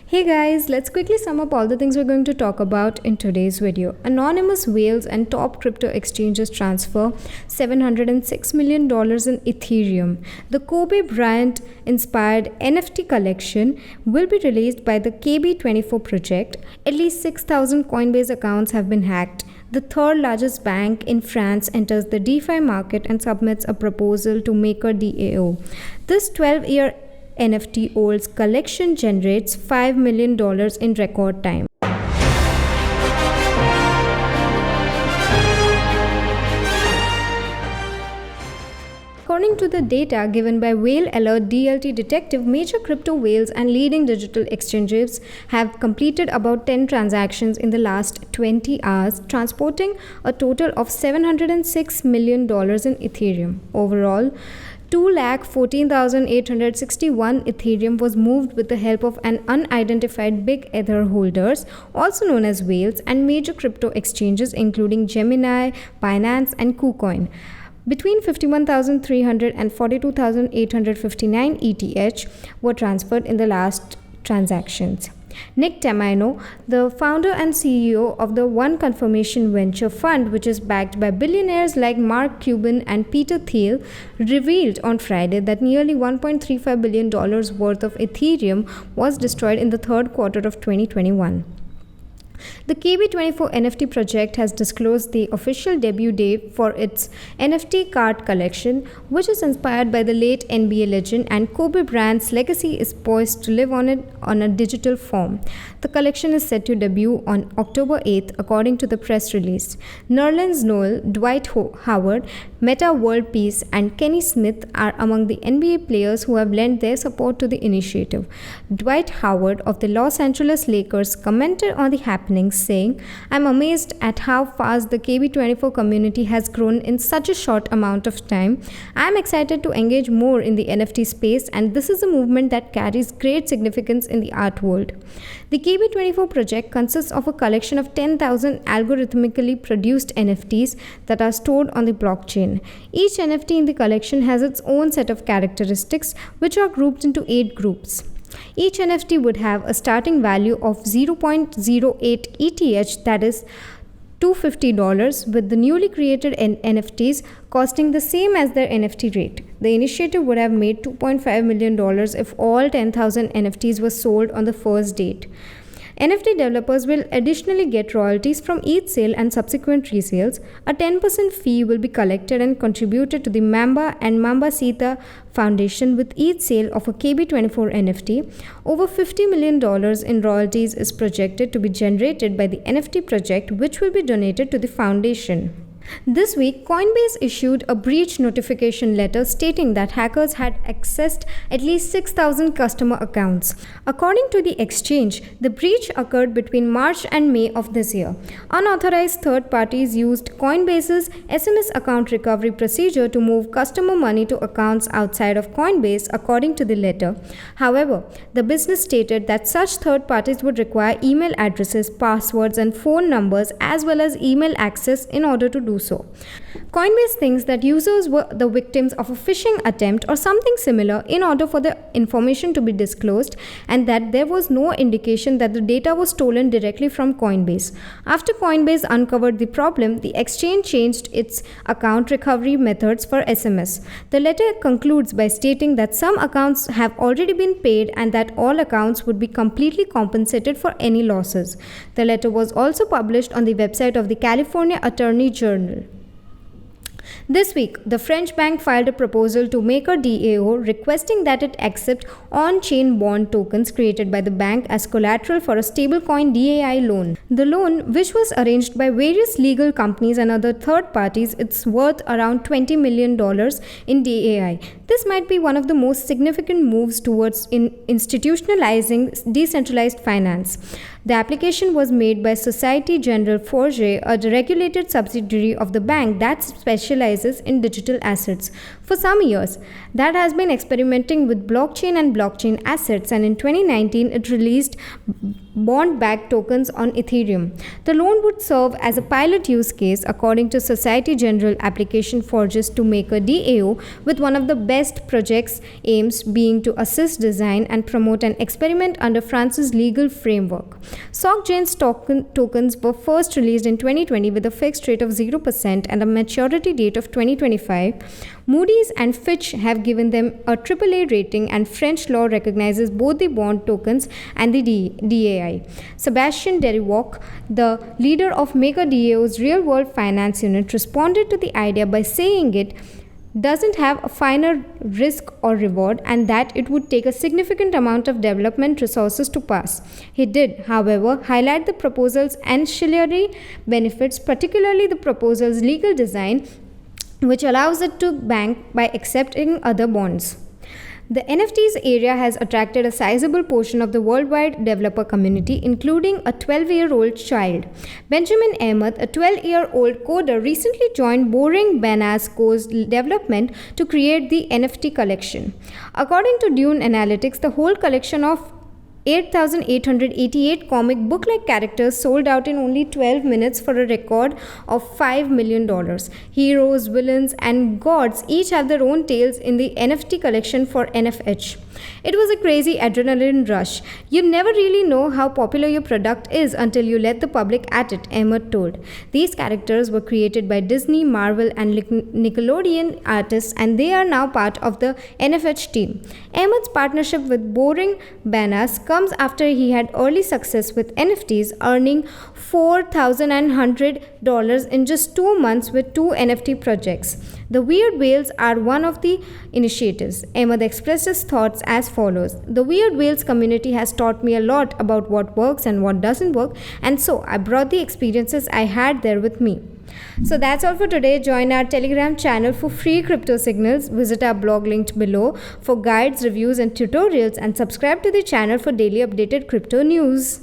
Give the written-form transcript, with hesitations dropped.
Hey guys, let's quickly sum up all the things we're going to talk about in today's video. Anonymous whales and top crypto exchanges transfer $706 million in Ethereum. The Kobe Bryant inspired NFT collection will be released by the KB24 project. At least 6,000 Coinbase accounts have been hacked. The third largest bank in France enters the DeFi market and submits a proposal to MakerDAO. This 12-year NFT Olds collection generates $5 million in record time. According to the data given by Whale Alert DLT Detective, major crypto whales and leading digital exchanges have completed about 10 transactions in the last 20 hours, transporting a total of $706 million in Ethereum. Overall, 214,861 Ethereum was moved with the help of an unidentified big Ether holders, also known as whales, and major crypto exchanges including Gemini, Binance, and KuCoin. Between 51,300 and 42,859 ETH were transferred in the last transactions. Nick Tamino, the founder and CEO of the One Confirmation Venture Fund, which is backed by billionaires like Mark Cuban and Peter Thiel, revealed on Friday that nearly $1.35 billion worth of Ethereum was destroyed in the third quarter of 2021. The KB24 NFT project has disclosed the official debut day for its NFT card collection, which is inspired by the late NBA legend, and Kobe Bryant's legacy is poised to live on a digital form. The collection is set to debut on October 8th, according to the press release. Nerlens Noel, Dwight Howard, Meta World Peace, and Kenny Smith are among the NBA players who have lent their support to the initiative. Dwight Howard of the Los Angeles Lakers commented on the happenings, saying, "I'm amazed at how fast the KB24 community has grown in such a short amount of time. I'm excited to engage more in the NFT space, and this is a movement that carries great significance in the art world." The KB24 project consists of a collection of 10,000 algorithmically produced NFTs that are stored on the blockchain. Each NFT in the collection has its own set of characteristics, which are grouped into 8 groups. Each NFT would have a starting value of 0.08 ETH, that is $250, with the newly created NFTs costing the same as their NFT rate. The initiative would have made $2.5 million if all 10,000 NFTs were sold on the first date. NFT developers will additionally get royalties from each sale and subsequent resales. A 10% fee will be collected and contributed to the Mamba and Mambasita Foundation with each sale of a KB24 NFT. Over $50 million in royalties is projected to be generated by the NFT project, which will be donated to the foundation. This week, Coinbase issued a breach notification letter stating that hackers had accessed at least 6,000 customer accounts. According to the exchange, the breach occurred between March and May of this year. Unauthorized third parties used Coinbase's SMS account recovery procedure to move customer money to accounts outside of Coinbase, according to the letter. However, the business stated that such third parties would require email addresses, passwords, and phone numbers, as well as email access in order to do so. Coinbase thinks that users were the victims of a phishing attempt or something similar in order for the information to be disclosed, and that there was no indication that the data was stolen directly from Coinbase. After Coinbase uncovered the problem, the exchange changed its account recovery methods for SMS. The letter concludes by stating that some accounts have already been paid and that all accounts would be completely compensated for any losses. The letter was also published on the website of the California Attorney General. This week, the French bank filed a proposal to MakerDAO requesting that it accept on-chain bond tokens created by the bank as collateral for a stablecoin DAI loan. The loan, which was arranged by various legal companies and other third parties, is worth around $20 million in DAI. This might be one of the most significant moves towards institutionalizing decentralized finance. The application was made by Société Générale Forge, a regulated subsidiary of the bank that specializes in digital assets. For some years, that has been experimenting with blockchain and blockchain assets, and in 2019 it released bond backed tokens on Ethereum. The loan would serve as a pilot use case, according to Societe Generale Application Forges, to make a DAO, with one of the best projects' aims being to assist design and promote an experiment under France's legal framework. SocGen's tokens were first released in 2020 with a fixed rate of 0% and a maturity date of 2025. Moody's and Fitch have given them a AAA rating, and French law recognizes both the bond tokens and the DAI. Sebastian Deriwock, the leader of MakerDAO's real-world finance unit, responded to the idea by saying it doesn't have a finer risk or reward and that it would take a significant amount of development resources to pass. He did, however, highlight the proposal's ancillary benefits, particularly the proposal's legal design, which allows it to bank by accepting other bonds. The NFTs area has attracted a sizable portion of the worldwide developer community, including a 12-year-old child. Benjamin Ahmed, a 12-year-old coder, recently joined Boring Bana's Co's development to create the NFT collection. According to Dune Analytics, the whole collection of 8,888 comic book-like characters sold out in only 12 minutes for a record of $5 million. Heroes, villains, and gods each have their own tales in the NFT collection for NFH. It was a crazy adrenaline rush. You never really know how popular your product is until you let the public at it, Emmett told. These characters were created by Disney, Marvel, and Nickelodeon artists, and they are now part of the NFH team. Emmett's partnership with Boring Bananas comes after he had early success with NFTs, earning $4,100 in just 2 months with 2 NFT projects. The Weird Whales are one of the initiatives. Ahmed expressed his thoughts as follows: "The Weird Whales community has taught me a lot about what works and what doesn't work, and so I brought the experiences I had there with me." So that's all for today. Join our Telegram channel for free crypto signals. Visit our blog linked below for guides, reviews, and tutorials, and subscribe to the channel for daily updated crypto news.